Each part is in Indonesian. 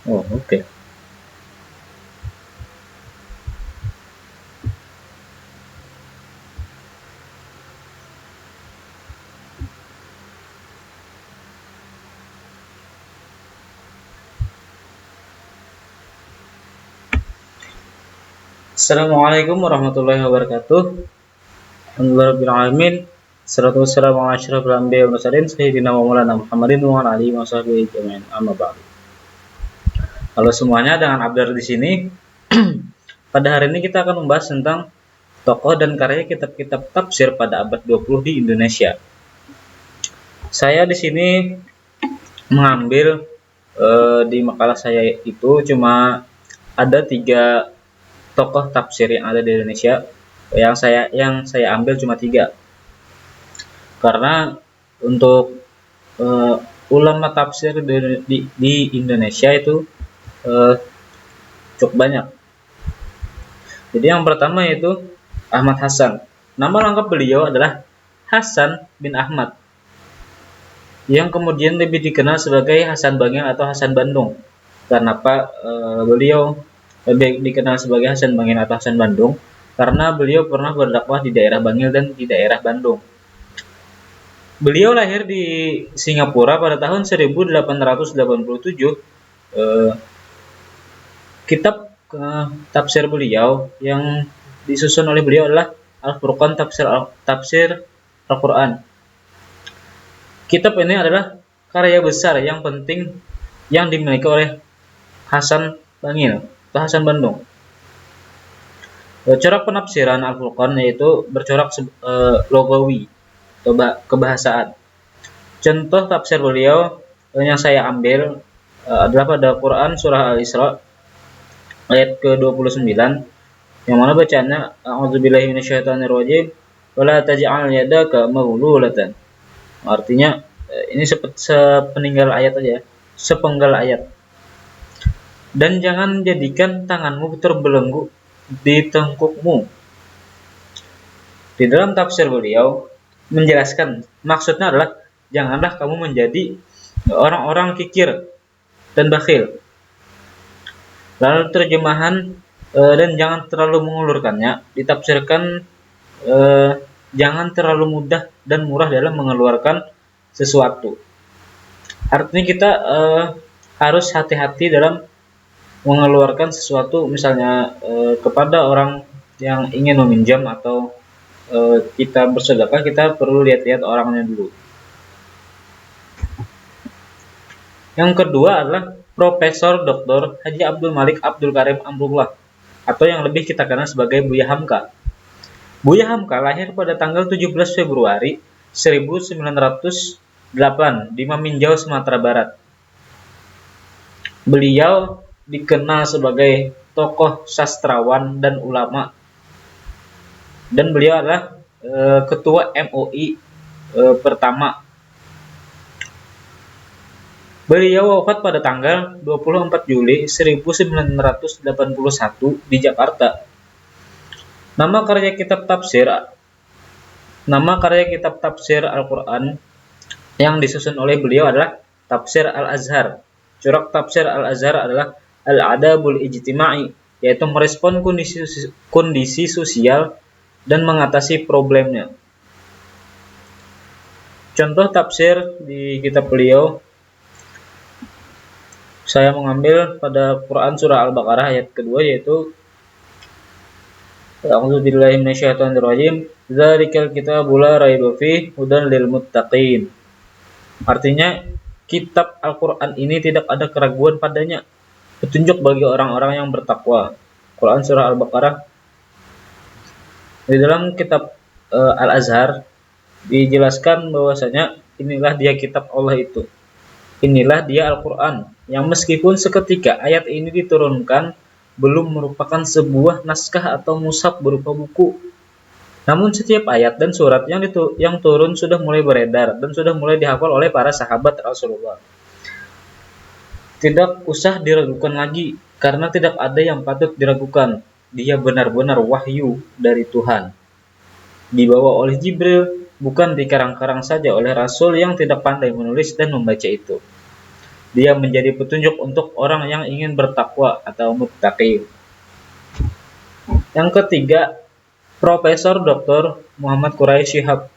Oh, oke. Assalamualaikum warahmatullahi wabarakatuh. Alhamdulillahirabbil alamin. Wassalatu wassalamu ala asyrofil anbiya'i wal mursalin sayyidina wa maulana Muhammadin wa ala alihi washabihi ajmain. Amma ba'du. Halo semuanya, dengan Abdar di sini. Pada hari ini kita akan membahas tentang tokoh dan karya kitab-kitab tafsir pada abad 20 di Indonesia. Saya di sini mengambil di makalah saya itu cuma ada 3 tokoh tafsir yang ada di Indonesia. Yang saya ambil cuma 3. Karena untuk ulama tafsir di Indonesia itu cukup banyak. Jadi yang pertama yaitu Ahmad Hasan. Nama lengkap beliau adalah Hasan bin Ahmad, yang kemudian lebih dikenal sebagai Hasan Bangil atau Hasan Bandung. Kenapa beliau lebih dikenal sebagai Hasan Bangil atau Hasan Bandung? Karena beliau pernah berdakwah di daerah Bangil dan di daerah Bandung. Beliau lahir di Singapura pada tahun 1887. Kitab tafsir beliau yang disusun oleh beliau adalah Al-Furqan Tafsir Al-Quran. Kitab ini adalah karya besar yang penting yang dimiliki oleh Hasan Bangil atau Hasan Bandung. Corak penafsiran Al-Furqan yaitu bercorak logawi atau kebahasaan. Contoh tafsir beliau yang saya ambil adalah pada Quran surah Al-Isra ayat ke-29, yang mana bacaannya a'udzubillahi minasyaitonirrajim wala taj'al yadaka maghlulatan. Artinya ini sepeninggal ayat aja, sepenggal ayat. Dan jangan jadikan tanganmu terbelenggu di tengkukmu. Di dalam tafsir beliau menjelaskan maksudnya adalah janganlah kamu menjadi orang-orang kikir dan bakhil. Lalu terjemahan dan jangan terlalu mengulurkannya ditafsirkan jangan terlalu mudah dan murah dalam mengeluarkan sesuatu. Artinya kita harus hati-hati dalam mengeluarkan sesuatu, misalnya kepada orang yang ingin meminjam atau kita bersedekah, kita perlu lihat-lihat orangnya dulu. Yang kedua adalah Profesor Dr. Haji Abdul Malik Abdul Karim Amrullah, atau yang lebih kita kenal sebagai Buya Hamka. Buya Hamka lahir pada tanggal 17 Februari 1908 di Maminjau, Sumatera Barat. Beliau dikenal sebagai tokoh sastrawan dan ulama, dan beliau adalah ketua MUI pertama. Beliau wafat pada tanggal 24 Juli 1981 di Jakarta. Nama karya kitab tafsir Al-Quran yang disusun oleh beliau adalah Tafsir Al-Azhar. Corak tafsir Al-Azhar adalah Al-Adabul Ijtima'i, yaitu merespon kondisi sosial dan mengatasi problemnya. Contoh tafsir di kitab beliau, saya mengambil pada Quran surah Al-Baqarah ayat kedua, yaitu A'udzubillahi minasyaitonirrajim, Dzalikal kitabu la raiba fihi hudan lil muttaqin. Artinya, kitab Al-Quran ini tidak ada keraguan padanya, petunjuk bagi orang-orang yang bertakwa. Quran surah Al-Baqarah. Di dalam kitab Al-Azhar dijelaskan bahwasanya inilah dia kitab Allah itu. Inilah dia Al-Quran, yang meskipun seketika ayat ini diturunkan, belum merupakan sebuah naskah atau mushaf berupa buku. Namun setiap ayat dan surat yang turun sudah mulai beredar dan sudah mulai dihafal oleh para sahabat Rasulullah. Tidak usah diragukan lagi, karena tidak ada yang patut diragukan. Dia benar-benar wahyu dari Tuhan, dibawa oleh Jibril, bukan dikarang-karang saja oleh Rasul yang tidak pandai menulis dan membaca itu. Dia menjadi petunjuk untuk orang yang ingin bertakwa atau muttaqi. Yang ketiga, Profesor Dr. Muhammad Quraish Shihab.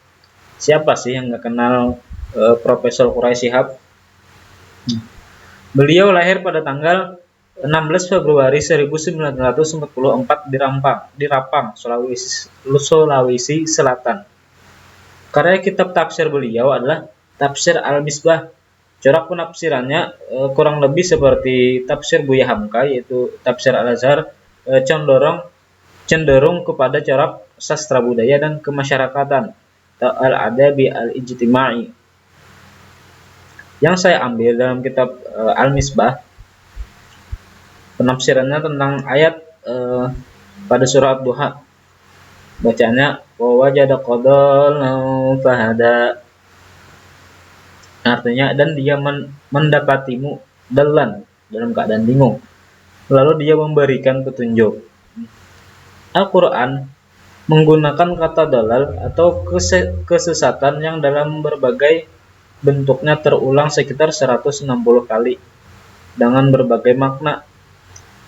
Siapa sih yang nggak kenal Profesor Quraish Shihab? Beliau lahir pada tanggal 16 Februari 1944 di Rapang, Sulawesi Selatan. Karya kitab tafsir beliau adalah Tafsir Al-Misbah. Corak penafsirannya kurang lebih seperti tafsir Buya Hamka, yaitu Tafsir Al-Azhar, cenderung kepada corak sastra budaya dan kemasyarakatan, al-adabi al-ijtimai. Yang saya ambil dalam kitab Al-Misbah, penafsirannya tentang ayat pada surat Duha. Bacanya wa wajada qadalan fahada. Artinya, dan dia mendapatimu dalan, dalam keadaan bingung, lalu dia memberikan petunjuk. Al-Quran menggunakan kata dalal atau kesesatan yang dalam berbagai bentuknya terulang sekitar 160 kali dengan berbagai makna.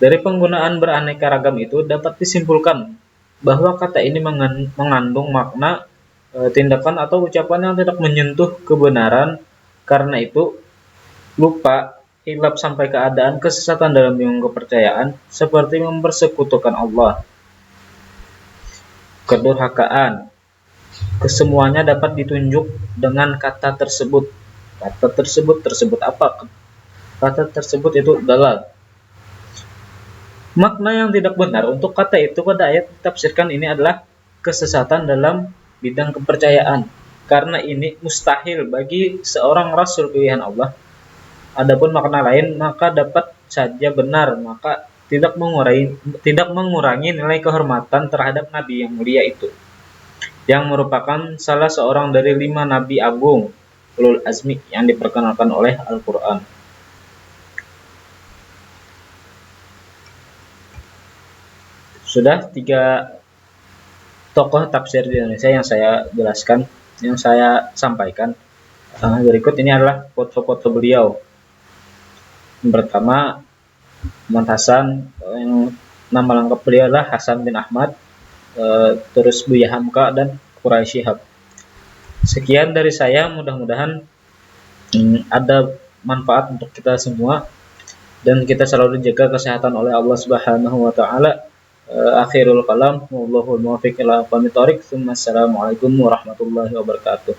Dari penggunaan beraneka ragam itu dapat disimpulkan bahwa kata ini mengandung makna tindakan atau ucapan yang tidak menyentuh kebenaran. Karena itu, lupa, hilap sampai keadaan kesesatan dalam bingung kepercayaan seperti mempersekutukan Allah, kedurhakaan, kesemuanya dapat ditunjuk dengan kata tersebut. Kata tersebut apa? Kata tersebut itu dalal. Makna yang tidak benar untuk kata itu pada ayat ditafsirkan ini adalah kesesatan dalam bidang kepercayaan. Karena ini mustahil bagi seorang rasul pilihan Allah. Adapun makna lain maka dapat saja benar, maka tidak mengurangi nilai kehormatan terhadap nabi yang mulia itu, yang merupakan salah seorang dari 5 nabi agung ulul azmi yang diperkenalkan oleh Al-Quran. Sudah 3 tokoh tafsir di Indonesia yang saya jelaskan, yang saya sampaikan. Berikut ini adalah foto-foto beliau. Yang pertama, Muhammad Hasan, yang nama lengkap beliau adalah Hasan bin Ahmad, terus Buya Hamka dan Quraish Shihab. Sekian dari saya, mudah-mudahan ada manfaat untuk kita semua dan kita selalu dijaga kesehatan oleh Allah Subhanahu wa taala. Akhirul kalam, wallahul muwaffiq ila aqwamit thoriq. Assalamualaikum warahmatullahi wabarakatuh.